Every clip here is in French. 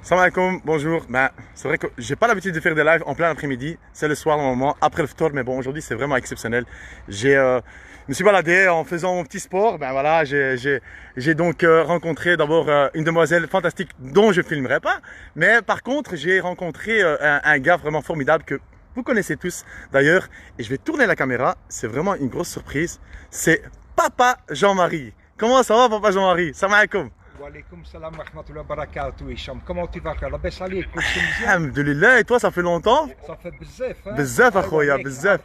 Salam alaikum, bonjour. C'est vrai que j'ai pas l'habitude de faire des lives en plein après-midi. C'est le soir normalement, après le ftour, mais bon, aujourd'hui c'est vraiment exceptionnel. Je me suis baladé en faisant mon petit sport. Voilà, j'ai donc rencontré d'abord une demoiselle fantastique dont je filmerai pas. Mais par contre, j'ai rencontré un gars vraiment formidable que vous connaissez tous d'ailleurs. Et je vais tourner la caméra. C'est vraiment une grosse surprise. C'est Papa Jean-Marie. Comment ça va, Papa Jean-Marie? Salam alaikum. Walaikum salam wa rahmatullahi wa barakatuh, Hicham. Comment tu vas? Labès عليك, كل شيء مزيان. Alhamdulillah, et toi ça fait longtemps? Ça fait bzef, hein? بزاف اخويا بزاف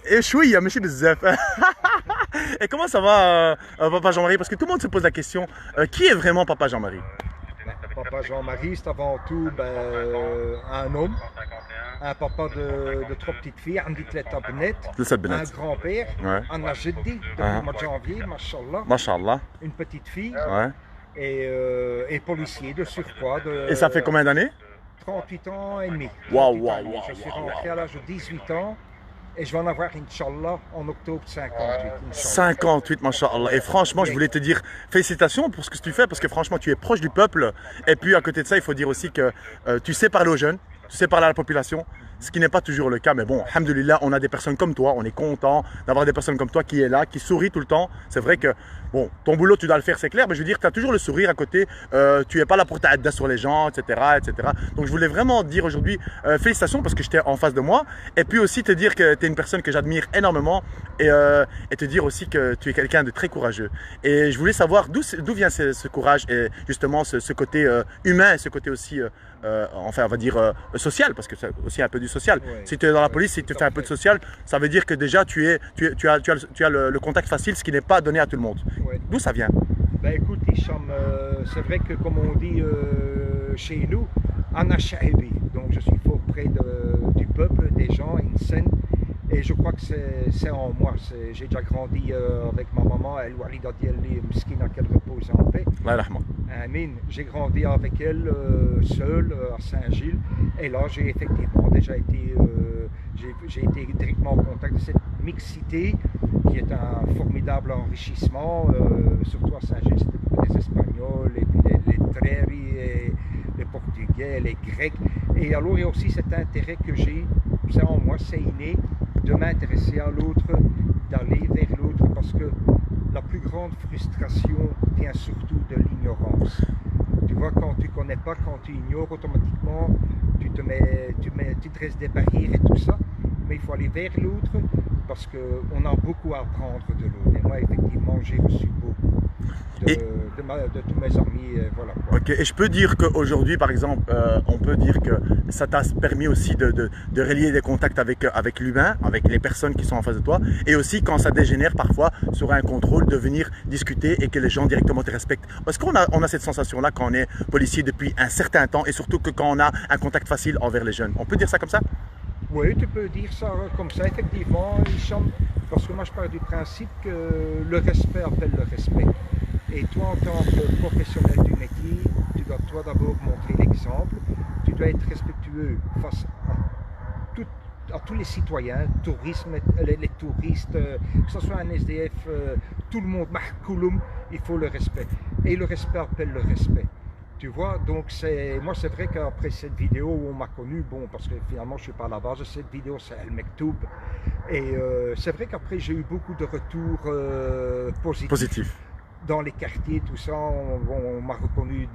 et شويه ماشي بزاف. Et comment ça va Papa Jean-Marie? Parce que tout le monde se pose la question, qui est vraiment Papa Jean-Marie? Papa Jean-Marie, c'est avant tout un homme, un papa de trois petites filles, عندي ثلاثة بنات, un grand-père, un جدي depuis le mois de janvier, machallah. Machallah. Une petite fille. Ouais. Et policier de surpoids. Et ça fait combien d'années? 38 ans et demi. Waouh, Je suis rentré à l'âge de 18 ans et je vais en avoir, Inch'Allah, en octobre 58. 58, Masha'Allah. Et franchement, je voulais te dire félicitations pour ce que tu fais, parce que franchement, tu es proche du peuple. Et puis, à côté de ça, il faut dire aussi que tu sais parler aux jeunes, tu sais parler à la population. Ce qui n'est pas toujours le cas, mais bon, alhamdoulilah, on a des personnes comme toi, on est content d'avoir des personnes comme toi qui est là, qui sourit tout le temps. C'est vrai que, bon, ton boulot, tu dois le faire, c'est clair, mais je veux dire, tu as toujours le sourire à côté, tu n'es pas là pour t'aider sur les gens, etc., etc. Donc, je voulais vraiment dire aujourd'hui félicitations parce que j'étais en face de moi, et puis aussi te dire que tu es une personne que j'admire énormément, et te dire aussi que tu es quelqu'un de très courageux. Et je voulais savoir d'où vient ce courage, et justement ce côté humain, et ce côté aussi, enfin, on va dire social, parce que c'est aussi un peu du social. Ouais, si tu es dans la police, si tu fais un peu de social, ça veut dire que déjà tu as le contact facile, ce qui n'est pas donné à tout le monde. Ouais. D'où ça vient? Ben écoute, Hicham, c'est vrai que comme on dit chez nous, Ana Shaibi, donc je suis fort près du peuple, des gens, une scène, et je crois que c'est en moi. J'ai déjà grandi avec ma maman, elle Walida Dialli, Mskina, qu'elle repose en paix. Amin. J'ai grandi avec elle seule à Saint-Gilles, et là j'ai effectivement déjà été, j'ai été directement en contact de cette mixité qui est un formidable enrichissement, surtout à Saint-Gilles, c'était beaucoup des Espagnols, et puis les Treri, et les Portugais, les Grecs, et alors il y a aussi cet intérêt que j'ai, c'est en moi, c'est inné, de m'intéresser à l'autre, d'aller vers l'autre, parce que la plus grande frustration vient surtout de l'ignorance. Tu vois, quand tu ne connais pas, quand tu ignores, automatiquement, tu dresses des barrières et tout ça, mais il faut aller vers l'autre, parce qu'on a beaucoup à apprendre de l'autre. Et moi, effectivement, j'ai reçu beaucoup de tous mes amis. Voilà, quoi. Ok, et je peux dire qu'aujourd'hui, par exemple, on peut dire que ça t'a permis aussi de relier des contacts avec l'humain, avec les personnes qui sont en face de toi, et aussi quand ça dégénère parfois sur un contrôle, de venir discuter et que les gens directement te respectent. Est-ce qu'on a cette sensation-là quand on est policier depuis un certain temps, et surtout que quand on a un contact facile envers les jeunes? On peut dire ça comme ça? Oui, tu peux dire ça comme ça, effectivement, Hicham, parce que moi je pars du principe que le respect appelle le respect. Et toi, en tant que professionnel du métier, tu dois toi d'abord montrer l'exemple, tu dois être respectueux face à tous les citoyens, les touristes, que ce soit un SDF, tout le monde, il faut le respect. Et le respect appelle le respect. Tu vois, donc moi c'est vrai qu'après cette vidéo où on m'a connu, bon, parce que finalement je suis pas à la base de cette vidéo, c'est El Mektoub, et c'est vrai qu'après j'ai eu beaucoup de retours positifs. Dans les quartiers, tout ça, on m'a reconnu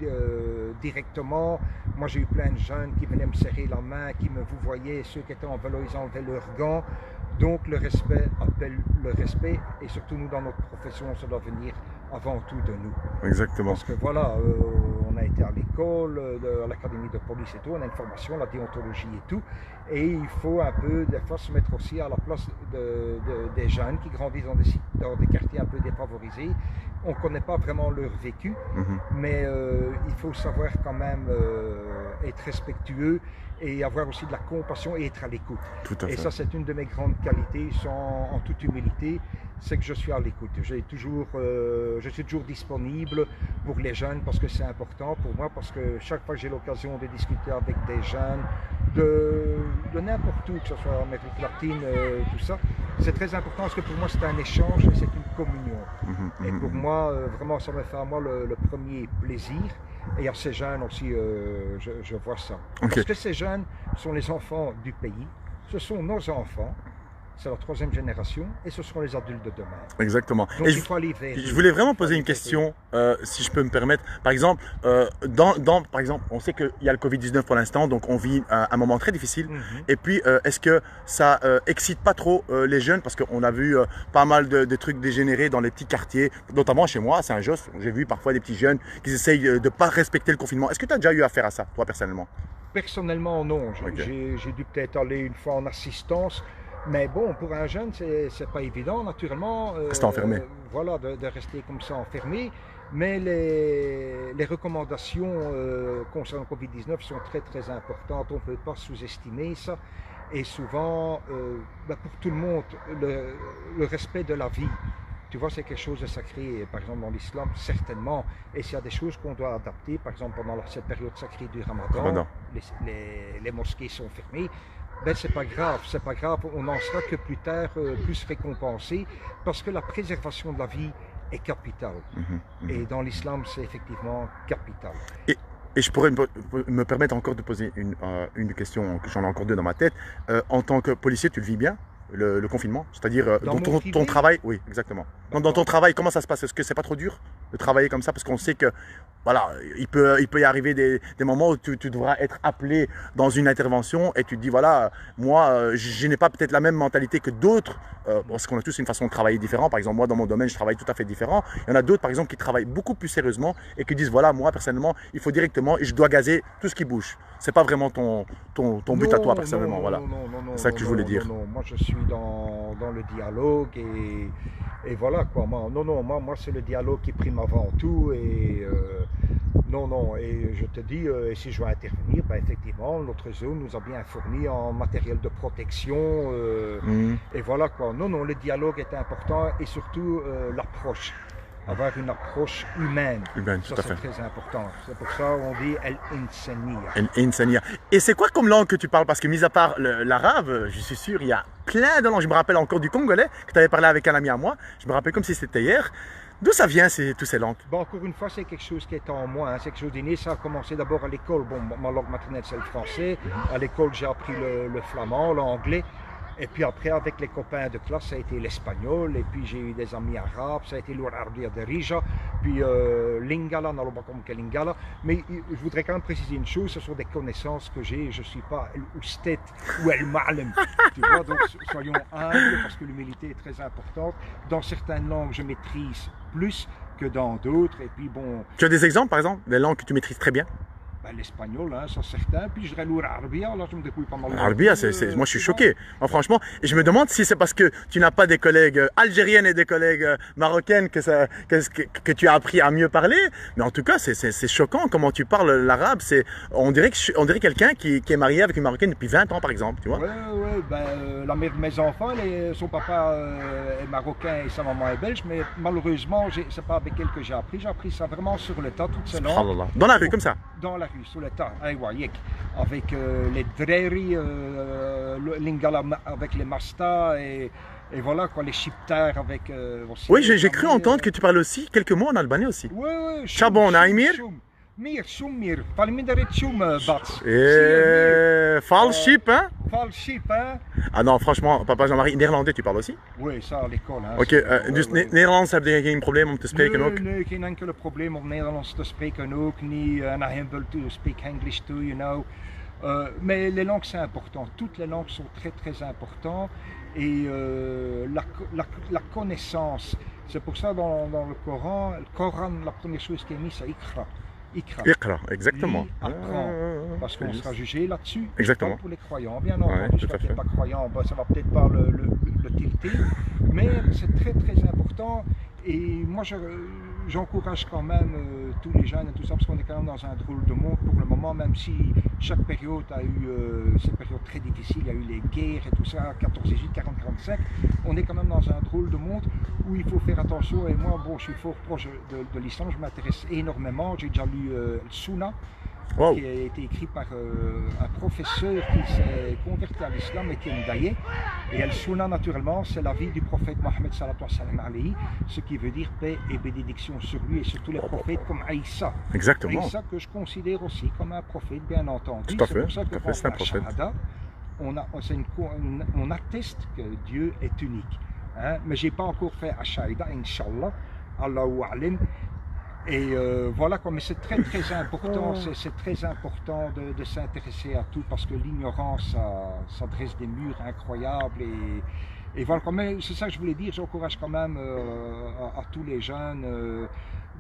directement. Moi j'ai eu plein de jeunes qui venaient me serrer la main, qui me vous voyez, ceux qui étaient en vélo, ils enlevaient leurs gants. Donc le respect appelle le respect, et surtout nous dans notre profession, ça doit venir avant tout de nous. Exactement. Parce que voilà, on a été à l'école, à l'académie de police et tout, on a une formation, la déontologie et tout, et il faut un peu des fois se mettre aussi à la place des jeunes qui grandissent dans des quartiers un peu défavorisés. On ne connaît pas vraiment leur vécu, mais il faut savoir quand même être respectueux et avoir aussi de la compassion et être à l'écoute. Et ça, c'est une de mes grandes qualités, en toute humilité, c'est que je suis à l'écoute. Je suis toujours disponible pour les jeunes, parce que c'est important pour moi, parce que chaque fois que j'ai l'occasion de discuter avec des jeunes, de n'importe où, que ce soit en Amérique latine, tout ça, c'est très important, parce que pour moi c'est un échange et c'est une communion. Et pour moi, vraiment, ça me fait à moi le premier plaisir. Et à ces jeunes aussi, je vois ça. Ok. Parce que ces jeunes sont les enfants du pays, ce sont nos enfants, c'est la troisième génération, et ce seront les adultes de demain. Exactement. Donc Et il faut aller vers eux. je voulais vraiment Il faut poser aller une vers question, si je peux me permettre. Par exemple, par exemple, on sait qu'il y a le Covid-19 pour l'instant, donc on vit un moment très difficile. eux. Et puis, est-ce que ça excite pas trop les jeunes? Parce qu'on a vu pas mal de trucs dégénérés dans les petits quartiers, notamment chez moi, à Saint-Josse. J'ai vu parfois des petits jeunes qui essayent de ne pas respecter le confinement. Est-ce que tu as déjà eu affaire à ça, toi, personnellement? Personnellement, non. Ok. J'ai dû peut-être aller une fois en assistance. Mais bon, pour un jeune, c'est pas évident, naturellement. Rester enfermé. Voilà, de rester comme ça enfermé. Mais les recommandations concernant le Covid-19 sont très très importantes. On ne peut pas sous-estimer ça. Et souvent, pour tout le monde, le respect de la vie, tu vois, c'est quelque chose de sacré. Par exemple, dans l'islam, certainement. Et s'il y a des choses qu'on doit adapter, par exemple, pendant cette période sacrée du Ramadan, les mosquées sont fermées. Ben, c'est pas grave, on n'en sera que plus tard plus récompensé parce que la préservation de la vie est capitale. Et dans l'islam, c'est effectivement capital. Et je pourrais me permettre encore de poser une question, j'en ai encore deux dans ma tête. En tant que policier, tu le vis bien, le confinement? C'est-à-dire, Dans dans mon ton travail? Oui, exactement. Non, dans ton travail, comment ça se passe? Est-ce que c'est pas trop dur de travailler comme ça? Parce qu'on sait que, voilà, il peut y arriver des moments où tu devras être appelé dans une intervention et tu te dis, voilà, moi, je n'ai pas peut-être la même mentalité que d'autres, parce qu'on a tous une façon de travailler différente. Par exemple, moi, dans mon domaine, je travaille tout à fait différent. Il y en a d'autres, par exemple, qui travaillent beaucoup plus sérieusement et qui disent, voilà, moi, personnellement, il faut directement et je dois gazer tout ce qui bouge. C'est pas vraiment ton but à toi, personnellement. Non, voilà. non, non, non, C'est ça que je voulais dire. Non, moi, je suis dans le dialogue et voilà quoi. Moi, c'est le dialogue qui prime avant tout et non, et je te dis, si je veux intervenir, ben, effectivement, notre zone nous a bien fourni en matériel de protection et voilà quoi. Non, le dialogue est important et surtout l'approche. Avoir une approche humaine, Tout à fait. c'est très important. C'est pour ça qu'on dit El-Insania. Et c'est quoi comme langue que tu parles? Parce que mis à part l'arabe, je suis sûr, il y a plein de langues. Je me rappelle encore du congolais, que tu avais parlé avec un ami à moi. Je me rappelle comme si c'était hier. D'où ça vient, toutes ces langues? Bon, encore une fois, c'est quelque chose qui est en moi, hein. C'est quelque chose d'inné. Ça a commencé d'abord à l'école. Bon, ma langue maternelle, c'est le français. À l'école, j'ai appris le flamand, l'anglais. Et puis après, avec les copains de classe, ça a été l'espagnol. Et puis j'ai eu des amis arabes, ça a été l'Arabia de Rija. Puis Lingala, non pas comme que Lingala. Mais je voudrais quand même préciser une chose, ce sont des connaissances que j'ai. Je ne suis pas El Oustet ou El Ma'lem. Tu vois, donc soyons humbles parce que l'humilité est très importante. Dans certaines langues, je maîtrise plus que dans d'autres. Et puis bon. Tu as des exemples, par exemple, des langues que tu maîtrises très bien? Ben, l'espagnol, hein, ça certain. Puis je dirais l'Arabia, là je me débrouille pas mal. L'Arabia, moi je suis choqué, franchement. Et je me demande si c'est parce que tu n'as pas des collègues algériennes et des collègues marocaines que tu as appris à mieux parler. Mais en tout cas, c'est choquant comment tu parles l'arabe. On dirait quelqu'un qui est marié avec une marocaine depuis 20 ans, par exemple, tu vois. Ouais, la mère de mes enfants, son papa est marocain et sa maman est belge, mais malheureusement, c'est pas avec elle que j'ai appris. J'ai appris ça vraiment sur le tas, toutes ces langues. Dans la rue, comme ça? Dans la rue, sur le tas, avec les dreri, Lingala avec les masta et voilà quoi, les chiptars avec aussi. Oui, j'ai cru entendre que tu parles aussi quelques mots en albanais aussi. Oui. Chabon, Naimir. Mir, Falminder Bats. Falship, hein? Falship, hein? Ah non, franchement, papa Jean-Marie, néerlandais, tu parles aussi? Oui, ça à l'école. Hein, Oké, dus Nederlands heb je geen probleem om te spreken ook? Nee, geen enkele probleem om Nederlands te spreken ook niet. En hij wil to speak English too, you know. Mais les langues c'est important, toutes les langues sont très très importantes et la connaissance, c'est pour ça dans le Coran, la première chose qui est mise c'est Iqra. Iqra, exactement. Apprends, parce qu'on sera jugé là-dessus. Exactement. Pour les croyants, bien entendu, si tu n'es pas croyant, ça va peut-être pas le tilter, mais c'est très très important. Et moi, j'encourage quand même tous les jeunes et tout ça, parce qu'on est quand même dans un drôle de monde pour le moment, même si chaque période a eu ces périodes très difficiles, il y a eu les guerres et tout ça, 14-18, 40-45, on est quand même dans un drôle de monde où il faut faire attention. Et moi, bon, je suis fort proche de l'islam, je m'intéresse énormément, j'ai déjà lu Sunna. Wow. Qui a été écrit par un professeur qui s'est converti à l'islam, Etienne Daillet. Et Al-Sunna, naturellement, c'est la vie du prophète Mohammed sallallahu alayhi, ce qui veut dire paix et bénédiction sur lui et sur tous les prophètes comme Aïssa. Exactement. Aïssa que je considère aussi comme un prophète, bien entendu. Tout à C'est fait, pour ça que tout à fait, quand c'est un on a prophète. Shahada, on atteste que Dieu est unique. Hein? Mais je n'ai pas encore fait Ashahida, Inch'Allah, Allahu A'lam. Et voilà, mais c'est très très important, c'est très important de s'intéresser à tout parce que l'ignorance, ça dresse des murs incroyables et voilà, c'est ça que je voulais dire, j'encourage quand même à tous les jeunes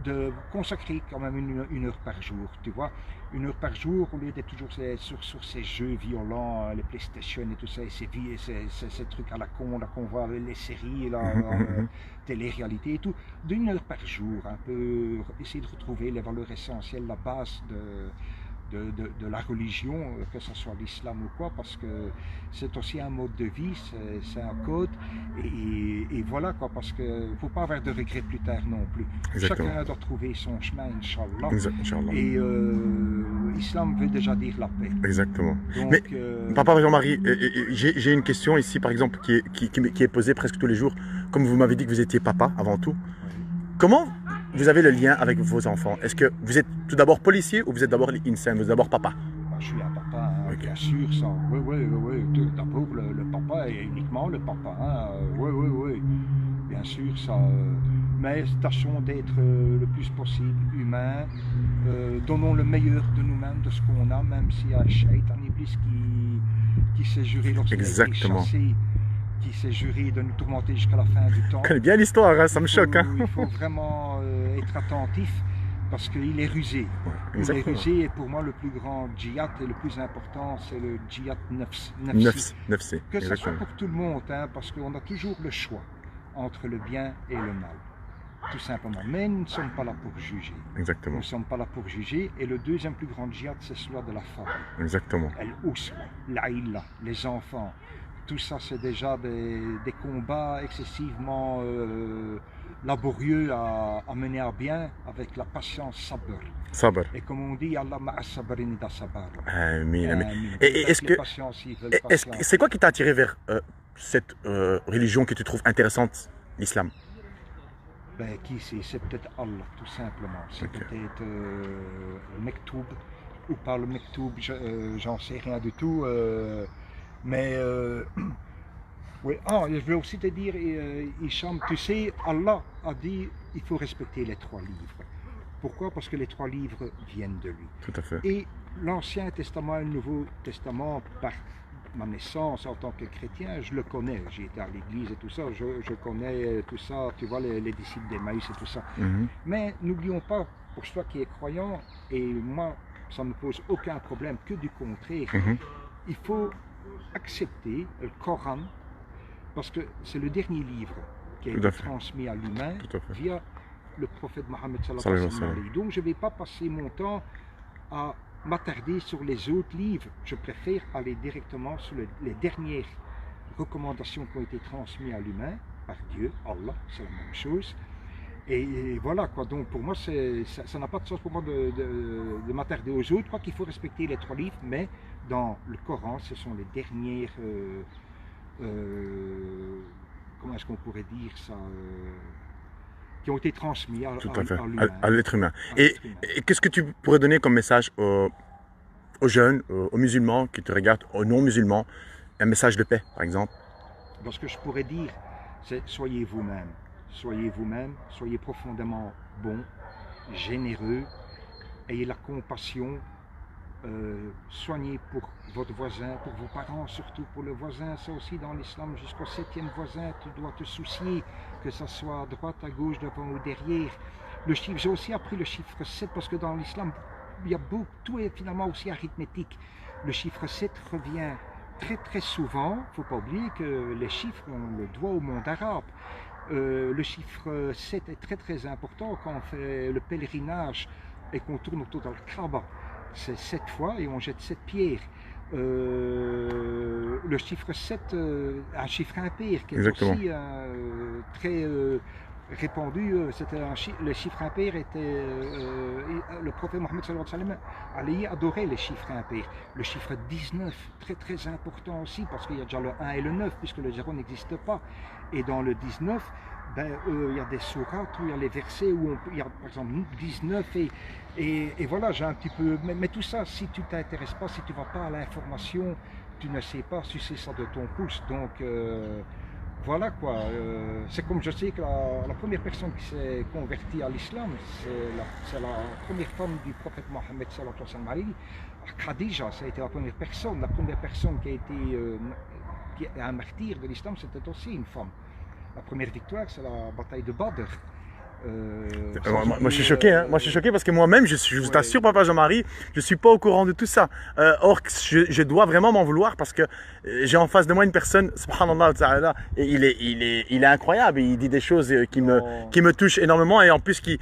de consacrer quand même une heure par jour, tu vois, une heure par jour au lieu d'être toujours sur ces jeux violents, les PlayStation et tout ça, et ces trucs à la con, là qu'on voit les séries, là, télé-réalité et tout, d'une heure par jour, un peu essayer de retrouver les valeurs essentielles, la base de la religion, que ce soit l'islam ou quoi, parce que c'est aussi un mode de vie, c'est un code, et voilà quoi, parce qu'il ne faut pas avoir de regrets plus tard non plus. Exactement. Chacun doit trouver son chemin, Inch'Allah. Inch'Allah. Et l'islam veut déjà dire la paix. Exactement. Donc, Mais Papa Jean-Marie, j'ai une question ici par exemple qui est posée presque tous les jours. Comme vous m'avez dit que vous étiez papa avant tout, comment vous avez le lien avec vos enfants? Est-ce que vous êtes tout d'abord policier ou vous êtes d'abord l'insan, vous êtes d'abord papa? Je suis un papa, hein, Ok. bien sûr, ça. Oui. D'abord le papa et uniquement le papa. Hein. Oui. Bien sûr, ça. Mais tâchons d'être le plus possible humains. Donnons le meilleur de nous-mêmes, de ce qu'on a, même s'il y a un shaitan iblis qui s'est juré lorsqu'il a été chassé, qui s'est juré de nous tourmenter jusqu'à la fin du temps. Je connais bien l'histoire, hein, ça me choque. Hein. Il faut vraiment être attentif parce qu'il est rusé. Il est rusé et pour moi le plus grand djihad et le plus important c'est le djihad nafsi. Que ce soit pour tout le monde, hein, parce qu'on a toujours le choix entre le bien et le mal. Tout simplement. Mais nous ne sommes pas là pour juger. Exactement. Nous ne sommes pas là pour juger. Et le deuxième plus grand djihad, c'est celui de la famille. Exactement. Al-Uswa, l'Aïla, les enfants. Tout ça, c'est déjà des combats excessivement laborieux à mener à bien avec la patience sabr. Sabr. Et comme on dit, Allah ma'a sabrin da sabar. Amin. Et est-ce que c'est quoi qui t'a attiré vers cette religion que tu trouves intéressante, l'islam? Ben, qui c'est peut-être Allah, tout simplement. C'est peut-être le Mektoub, ou pas le Mektoub, j'en sais rien du tout. Mais, oui. Je veux aussi te dire, Hicham, tu sais, Allah a dit il faut respecter les 3 livres. Pourquoi? Parce que les 3 livres viennent de lui. Tout à fait. Et l'Ancien Testament et le Nouveau Testament, par ma naissance en tant que chrétien, je le connais. J'ai été à l'église et tout ça, je connais tout ça, tu vois, les disciples d'Emmaüs et tout ça. Mais n'oublions pas, pour toi qui es croyant, et moi, ça ne me pose aucun problème, que du contraire, il faut accepter le Coran, parce que c'est le dernier livre qui a été transmis à l'humain via le prophète Mohammed sallallahu alayhi wa sallam. Donc je ne vais pas passer mon temps à m'attarder sur les autres livres. Je préfère aller directement sur les dernières recommandations qui ont été transmises à l'humain par Dieu, Allah, c'est la même chose. Et voilà quoi, donc pour moi ça n'a pas de sens pour moi de m'attarder aux autres, quoi qu'il faut respecter les 3 livres, mais dans le Coran ce sont les dernières, comment est-ce qu'on pourrait dire ça, qui ont été transmis à l'être humain. Et qu'est-ce que tu pourrais donner comme message aux jeunes, aux musulmans qui te regardent, aux non-musulmans, un message de paix par exemple? Ce que je pourrais dire, c'est soyez vous-même. Soyez vous-même, soyez profondément bon, généreux, ayez la compassion, soignez pour votre voisin, pour vos parents, surtout pour le voisin. C'est aussi dans l'islam, jusqu'au 7e voisin, tu dois te soucier, que ce soit à droite, à gauche, devant ou derrière. J'ai aussi appris le chiffre 7 parce que dans l'islam, il y a beaucoup, tout est finalement aussi arithmétique. Le chiffre 7 revient très très souvent. Il ne faut pas oublier que les chiffres, on le doit au monde arabe. Le chiffre 7 est très très important quand on fait le pèlerinage et qu'on tourne autour de la Kaaba. C'est 7 fois et on jette 7 pierres. Le chiffre 7, un chiffre impair qui est aussi très répandu, le chiffre impair était, le prophète Mohammed sallallahu alayhi wa sallam adorait les chiffres impairs. Le chiffre 19, très très important aussi, parce qu'il y a déjà le 1 et le 9, puisque le 0 n'existe pas. Et dans le 19, ben, il y a des sourates où il y a les versets où il y a par exemple 19 et voilà, j'ai un petit peu... Mais tout ça, si tu ne t'intéresses pas, si tu ne vas pas à l'information, tu ne sais pas, tu sais ça de ton pouce. Donc voilà quoi. C'est comme je sais que la première personne qui s'est convertie à l'islam, c'est la première femme du prophète Mohammed sallallahu alayhi wa sallam, Khadija, ça a été la première personne. La première personne qui a été un martyr de l'islam, c'était aussi une femme. La première victoire, c'est la bataille de Badr. Moi je suis choqué, hein. Moi je suis choqué parce que moi-même, je vous assure, papa Jean-Marie, je ne suis pas au courant de tout ça. Or, je dois vraiment m'en vouloir parce que j'ai en face de moi une personne, subhanallah ta'ala, et il est incroyable, il dit des choses qui me touchent énormément et en plus qui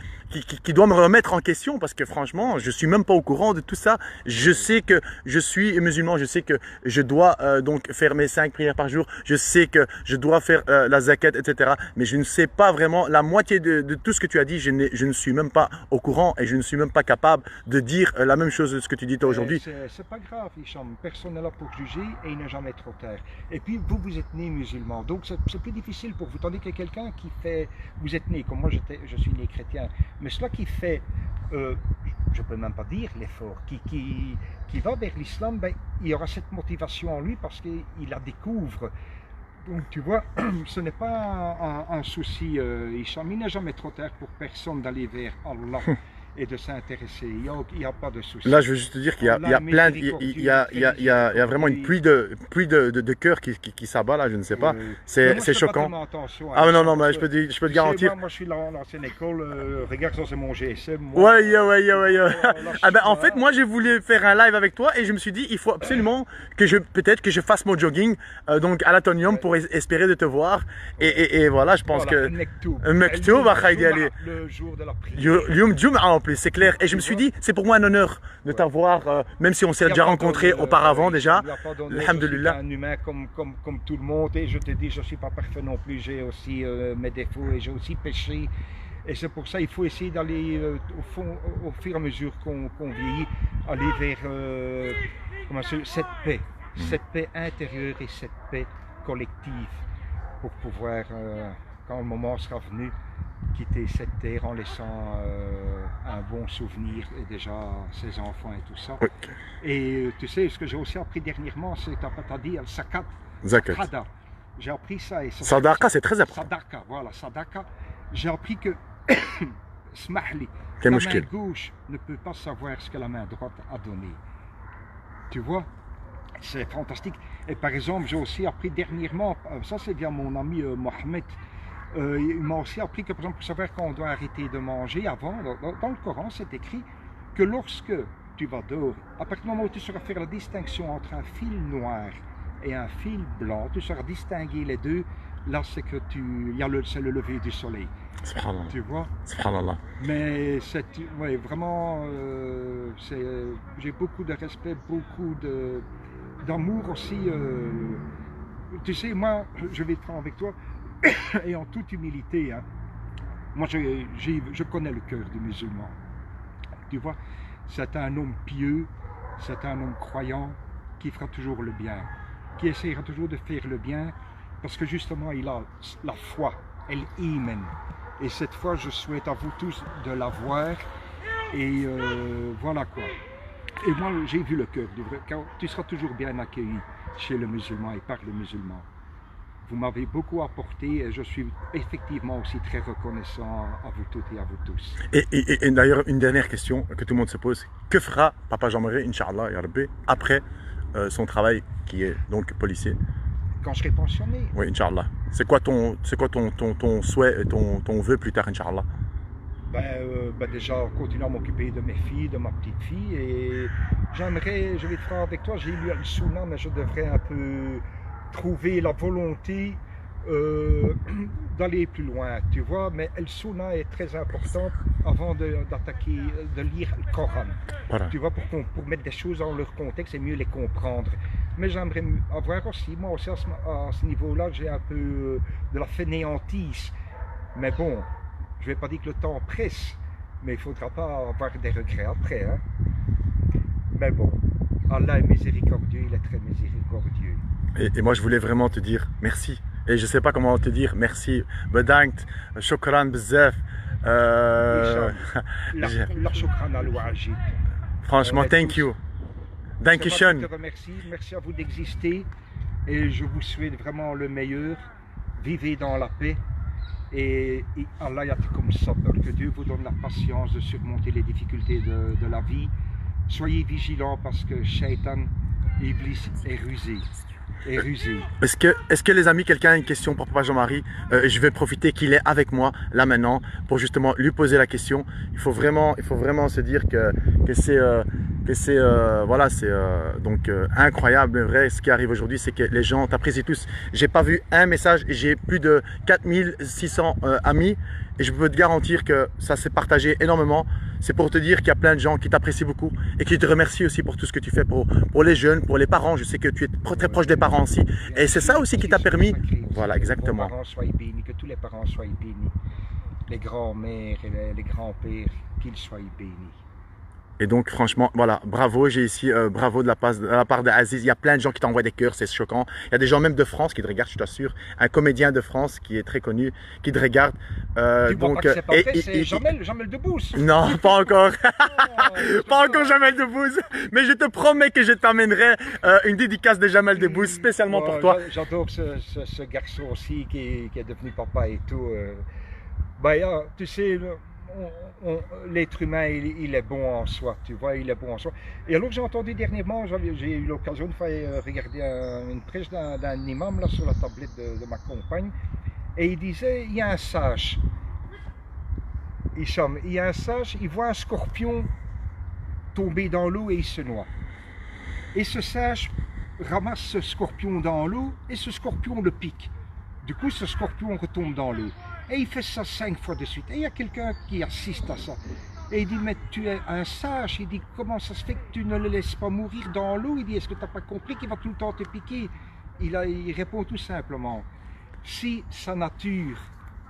doit me remettre en question parce que franchement, je ne suis même pas au courant de tout ça. Je sais que je suis musulman, je sais que je dois donc faire mes 5 prières par jour, je sais que je dois faire la zakat, etc. Mais je ne sais pas vraiment la moitié de tout ce que tu as dit, je ne suis même pas au courant et je ne suis même pas capable de dire la même chose de ce que tu dis toi aujourd'hui. C'est pas grave, Hicham. Personne n'est là pour juger et il n'est jamais trop tard. Et puis vous êtes né musulman, donc c'est plus difficile pour vous. Tandis que quelqu'un qui fait, vous êtes né, comme moi je suis né chrétien, mais cela qui fait, je peux même pas dire l'effort, qui va vers l'islam, ben, il y aura cette motivation en lui parce qu'il la découvre. Donc tu vois, ce n'est pas un souci, Hicham, il n'est jamais trop tard pour personne d'aller vers Allah et de s'intéresser, il n'y a pas de souci. Là je veux juste te dire qu'il y a plein, il y a vraiment une pluie de cœur qui s'abat là, je ne sais pas, c'est choquant. Ah non, mais je peux te garantir. Moi je suis dans l'ancienne école, regarde ça c'est mon GSM. Ouais. Ah ben, en fait moi j'ai voulu faire un live avec toi et je me suis dit il faut absolument que peut-être que je fasse mon jogging donc à l'Atonium pour espérer de te voir et voilà, je pense que Mektoub le jour de la prière. en plus, c'est clair. Et je me suis dit, c'est pour moi un honneur de t'avoir, même si on s'est déjà rencontrés auparavant déjà. Alhamdulillah. Je suis un humain comme tout le monde et je te dis, je ne suis pas parfait non plus. J'ai aussi mes défauts et j'ai aussi péché. Et c'est pour ça qu'il faut essayer d'aller au fur et à mesure qu'on vieillit, aller vers cette paix intérieure et cette paix collective pour pouvoir, quand le moment sera venu, quitter cette terre en laissant un bon souvenir et déjà ses enfants et tout ça. Oui. Et tu sais, ce que j'ai aussi appris dernièrement, c'est que tu as dit al-zakat. J'ai appris ça. Sadaqa, c'est très important. Sadaqa, voilà, sadaqa. J'ai appris que smahli, la main gauche ne peut pas savoir ce que la main droite a donné. Tu vois, c'est fantastique. Et par exemple, j'ai aussi appris dernièrement, ça c'est via mon ami Mohamed, il m'a aussi appris que, par exemple, pour savoir quand on doit arrêter de manger, avant, dans le Coran, c'est écrit que lorsque tu vas dehors, à partir du moment où tu sauras faire la distinction entre un fil noir et un fil blanc, tu sauras distinguer les deux, là c'est que c'est le lever du soleil. Subhanallah. Tu vois? Subhanallah. Mais ouais, vraiment, j'ai beaucoup de respect, beaucoup d'amour aussi. Tu sais, moi, je vais être franc avec toi, et en toute humilité, hein, moi je connais le cœur du musulman. Tu vois, c'est un homme pieux, c'est un homme croyant qui fera toujours le bien, qui essaiera toujours de faire le bien parce que justement il a la foi, l'iman. Et cette fois, je souhaite à vous tous de l'avoir et voilà quoi. Et moi, j'ai vu le cœur du vrai, car tu seras toujours bien accueilli chez le musulman et par le musulman. Vous m'avez beaucoup apporté et je suis effectivement aussi très reconnaissant à vous toutes et à vous tous. Et d'ailleurs, une dernière question que tout le monde se pose. Que fera Papa Jean-Marie, Inch'Allah, Ya Rabbi, après son travail qui est donc policier? Quand je serai pensionné. Oui, Inch'Allah. C'est quoi ton souhait, ton vœu plus tard, Inch'Allah? Déjà, continuer à m'occuper de mes filles, de ma petite fille. Et j'aimerais, je vais te faire avec toi, j'ai lu Al-Sunnah, mais je devrais un peu trouver la volonté d'aller plus loin, tu vois, mais El Sunnah est très important avant d'attaquer, de lire le Coran. Voilà. Tu vois, pour mettre des choses dans leur contexte et mieux les comprendre. Mais j'aimerais avoir aussi, moi aussi à ce niveau-là, j'ai un peu de la fainéantise. Mais bon, Je ne vais pas dire que le temps presse, mais il ne faudra pas avoir des regrets après. Hein. Mais bon, Allah est miséricordieux, il est très miséricordieux. Et moi, je voulais vraiment te dire merci. Et je ne sais pas comment te dire merci. Bedankt, shukran bzaf. La shukran al-wajid. Franchement, thank you. Dankeschön. Je te remercie. Merci à vous d'exister. Et je vous souhaite vraiment le meilleur. Vivez dans la paix. Et Allah yatikum sabr. Que Dieu vous donne la patience de surmonter les difficultés de la vie. Soyez vigilants parce que Shaitan, Iblis est rusé. Est-ce que les amis, quelqu'un a une question pour Papa Jean-Marie? Je vais profiter qu'il est avec moi là maintenant pour justement lui poser la question. Il faut vraiment se dire que c'est voilà, c'est donc incroyable, vrai. Ce qui arrive aujourd'hui, c'est que les gens t'apprécient tous. J'ai pas vu un message, j'ai plus de 4600 amis et je peux te garantir que ça s'est partagé énormément. C'est pour te dire qu'il y a plein de gens qui t'apprécient beaucoup et qui te remercient aussi pour tout ce que tu fais pour les jeunes, pour les parents. Je sais que tu es très proche des parents aussi. Et c'est ça aussi qui t'a permis. Voilà, exactement. Que les parents soient bénis, que tous les parents soient bénis. Les grands-mères et les grands-pères, qu'ils soient bénis. Et donc franchement, voilà, bravo, j'ai ici, bravo de la part d'Aziz. Il y a plein de gens qui t'envoient des cœurs, c'est choquant. Il y a des gens même de France qui te regardent, je t'assure. Un comédien de France qui est très connu, qui te regarde. Donc, c'est Jamel Debbouze. Non, pas encore. Pas encore Jamel Debbouze. Mais je te promets que je t'amènerai une dédicace de Jamel Debbouze spécialement pour toi. J'adore ce garçon aussi qui est devenu papa et tout. Tu sais, l'être humain, il est bon en soi, tu vois, il est bon en soi. Et alors j'ai entendu dernièrement, j'ai eu l'occasion de faire regarder une prêche d'un imam là sur la tablette de ma compagne, et il disait, il y a un sage, Hicham, il y a un sage, il voit un scorpion tomber dans l'eau et il se noie. Et ce sage ramasse ce scorpion dans l'eau et ce scorpion le pique. Du coup, ce scorpion retombe dans l'eau. Et il fait ça 5 fois de suite. Et il y a quelqu'un qui assiste à ça. Et il dit, mais tu es un sage. Il dit, comment ça se fait que tu ne le laisses pas mourir dans l'eau? Il dit, est-ce que tu n'as pas compris qu'il va tout le temps te piquer? Il répond tout simplement, si sa nature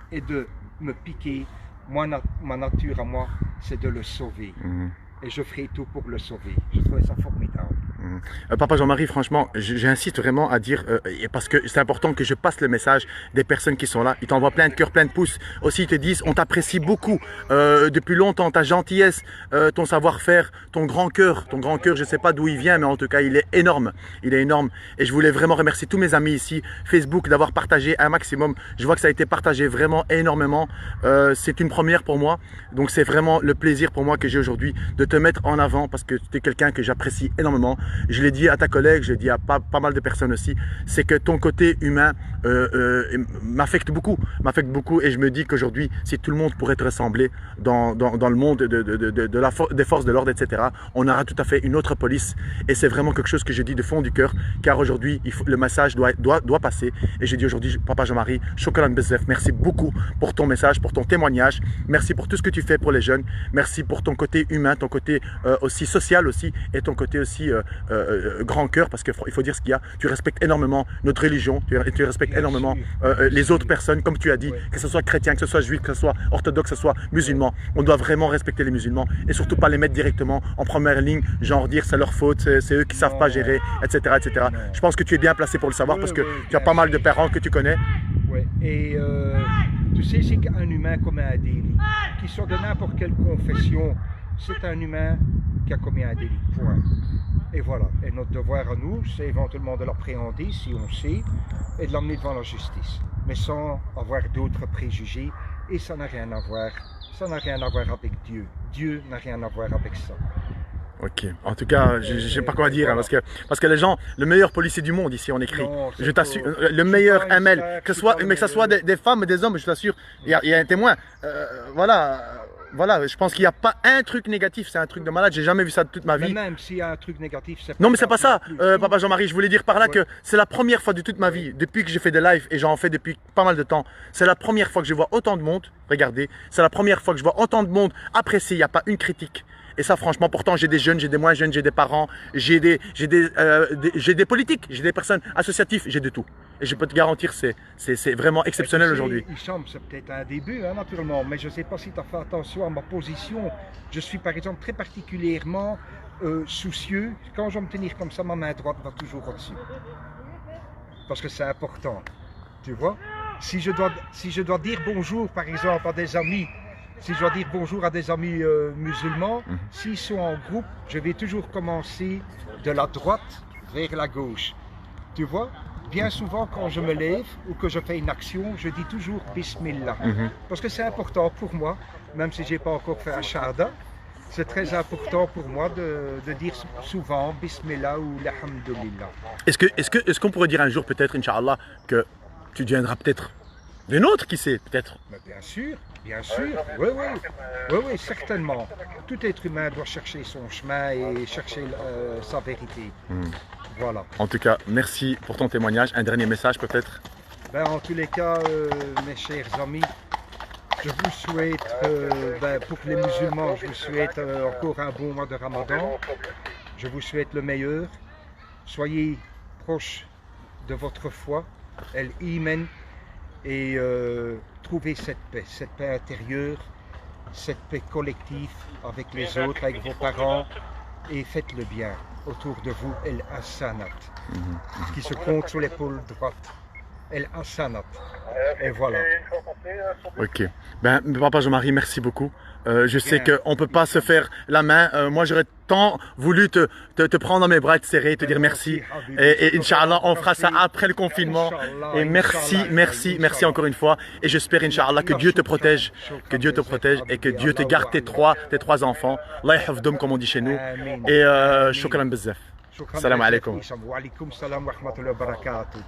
est de me piquer, ma nature à moi, c'est de le sauver. Et je ferai tout pour le sauver. Je trouvais ça formidable. Papa Jean-Marie, franchement, j'insiste vraiment à dire, parce que c'est important que je passe le message des personnes qui sont là. Ils t'envoient plein de cœurs, plein de pouces. Aussi, ils te disent, on t'apprécie beaucoup depuis longtemps, ta gentillesse, ton savoir-faire, ton grand cœur. Ton grand cœur, je ne sais pas d'où il vient, mais en tout cas, il est énorme. Il est énorme. Et je voulais vraiment remercier tous mes amis ici, Facebook, d'avoir partagé un maximum. Je vois que ça a été partagé vraiment énormément. C'est une première pour moi. Donc, c'est vraiment le plaisir pour moi que j'ai aujourd'hui de te mettre en avant parce que tu es quelqu'un que j'apprécie énormément. Je l'ai dit à ta collègue, je l'ai dit à pas mal de personnes aussi, c'est que ton côté humain m'affecte beaucoup et je me dis qu'aujourd'hui, si tout le monde pourrait te ressembler dans le monde des forces de l'ordre, etc., on aura tout à fait une autre police et c'est vraiment quelque chose que je dis de fond du cœur car aujourd'hui, le message doit passer et j'ai dit aujourd'hui, Papa Jean-Marie, shukran bzaf, merci beaucoup pour ton message, pour ton témoignage, merci pour tout ce que tu fais pour les jeunes, merci pour ton côté humain, ton côté aussi social aussi et ton côté aussi grand cœur parce qu'il faut dire ce qu'il y a, tu respectes énormément notre religion, tu respectes énormément les autres personnes comme tu as dit, que ce soit chrétien, que ce soit juif, que ce soit orthodoxe, que ce soit musulman, on doit vraiment respecter les musulmans et surtout pas les mettre directement en première ligne, genre dire c'est leur faute, c'est eux qui savent pas gérer, etc. etc. Je pense que tu es bien placé pour le savoir parce que tu as pas mal de parents que tu connais. Oui, et tu sais, c'est qu'un humain comme un délit, qu'il soit de n'importe quelle confession, c'est un humain qui a commis un délit, point. Et voilà, et notre devoir à nous, c'est éventuellement de l'appréhender si on sait, et de l'emmener devant la justice, mais sans avoir d'autres préjugés, et ça n'a rien à voir, avec Dieu. Dieu n'a rien à voir avec ça. Ok, en tout cas, je ne sais pas quoi dire, hein, parce que les gens, le meilleur policier du monde ici, on écrit, je t'assure, le meilleur ML, que ce soit des femmes et des hommes, je t'assure, il y a un témoin, voilà, je pense qu'il n'y a pas un truc négatif, c'est un truc de malade, j'ai jamais vu ça de toute ma vie. Mais même s'il y a un truc négatif, c'est pas... Non mais c'est pas ça, Papa Jean-Marie, je voulais dire par là que c'est la première fois de toute ma vie, depuis que j'ai fait des lives, et j'en fais depuis pas mal de temps, c'est la première fois que je vois autant de monde, regardez, c'est la première fois que je vois autant de monde apprécier, il n'y a pas une critique. Et ça, franchement, pourtant, j'ai des jeunes, j'ai des moins jeunes, j'ai des parents, j'ai des politiques, j'ai des personnes associatives, j'ai de tout. Et je peux te garantir, c'est vraiment exceptionnel aujourd'hui. Hicham, c'est peut-être un début, hein, naturellement, mais je ne sais pas si tu as fait attention à ma position. Je suis par exemple très particulièrement soucieux. Quand je vais me tenir comme ça, ma main droite va toujours au-dessus. Parce que c'est important, tu vois. Si je dois dire bonjour, par exemple, à des amis, si je dois dire bonjour à des amis musulmans, s'ils sont en groupe, je vais toujours commencer de la droite vers la gauche. Tu vois, bien souvent quand je me lève ou que je fais une action, je dis toujours Bismillah. Parce que c'est important pour moi, même si je n'ai pas encore fait un shahada, c'est très important pour moi de dire souvent Bismillah ou l'Alhamdulillah. Est-ce qu'on pourrait dire un jour peut-être, Inch'Allah, que tu deviendras peut-être des nôtres, qui sait, peut-être? Bien sûr, oui, certainement. Tout être humain doit chercher son chemin et chercher sa vérité. Voilà. En tout cas, merci pour ton témoignage. Un dernier message peut-être? En tous les cas, mes chers amis, je vous souhaite, pour les musulmans, je vous souhaite encore un bon mois de Ramadan. Je vous souhaite le meilleur. Soyez proches de votre foi, el-Iman, et trouvez cette paix intérieure, cette paix collective avec les autres, avec vos parents, et faites le bien autour de vous, el-Hassanat, qui se compte sur l'épaule droite, el-Hassanat, et voilà. Ok, papa Jean-Marie, merci beaucoup. Je sais qu'on ne peut pas se faire la main. Moi, j'aurais tant voulu te prendre dans mes bras et te serrer et te dire merci. Et Inch'Allah, on fera ça après le confinement. Et merci encore une fois. Et j'espère, Inch'Allah, que Dieu te protège. Que Dieu te protège et que Dieu te garde tes trois enfants. Allah yahfadhum, comme on dit chez nous. Et shukran bzaf. Salam alaikum. Wa alaikum salam wa rahmatullahi wa barakatuh.